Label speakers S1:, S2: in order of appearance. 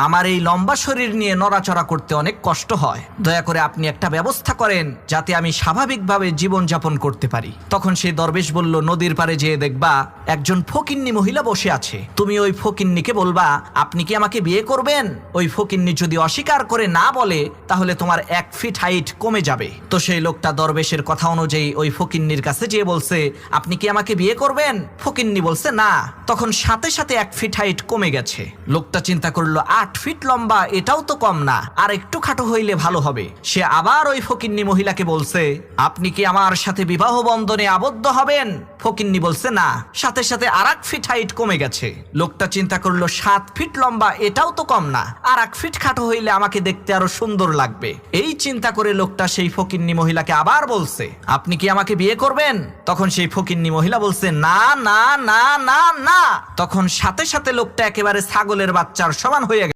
S1: আমার এই লম্বা শরীর নিয়ে নড়াচড়া করতে অনেক কষ্ট হয়, দয়া করে আপনি একটা ব্যবস্থা করেন যাতে আমি স্বাভাবিকভাবে জীবনযাপন করতে পারি। তখন সেই দরবেশ বলল, নদীর পাড়ে যেয়ে দেখবা একজন ফকিন্নি মহিলা বসে আছে, তুমি ওই ফকিন্নিকে বলবা আপনি কি আমাকে বিয়ে করবেন। ওই ফকিন্নি যদি অস্বীকার করে না বলে তাহলে তোমার 1 ফিট হাইট কমে যাবে। তো সেই লোকটা দরবেশের কথা অনুযায়ী ওই ফকিন্নির কাছে যেয়ে বলছে, আপনি কি আমাকে বিয়ে করবেন। ফকিন্নি বলছে না। তখন সাথে সাথে 1 ফিট হাইট কমে গেছে। লোকটা চিন্তা করলো 8 ফিট লম্বা, এটাও তো কম না, আর একটু খাটো হইলে ভালো হবে। সে আবার ওই ফকিন্নি মহিলাকে বলছে, আপনি কি আমার সাথে বিবাহ বন্ধনে আবদ্ধ হবেন। ফকিন্নি বলছে না। সাথে সাথে আর 1 ফিট হাইট কমে গেছে। লোকটা চিন্তা করলো 7 ফিট লম্বা, এটাও তো কম না, আর 1 ফিট খাটো হইলে আমাকে দেখতে আরো সুন্দর লাগবে। এই চিন্তা করে লোকটা সেই ফকিন্নি মহিলাকে আবার বলছে, আপনি কি আমাকে বিয়ে করবেন। তখন সেই ফকিন্নি মহিলা বলছে, না না না না না। তখন সাথে সাথে লোকটা একেবারে ছাগলের বাচ্চার সমান হয়ে গেল।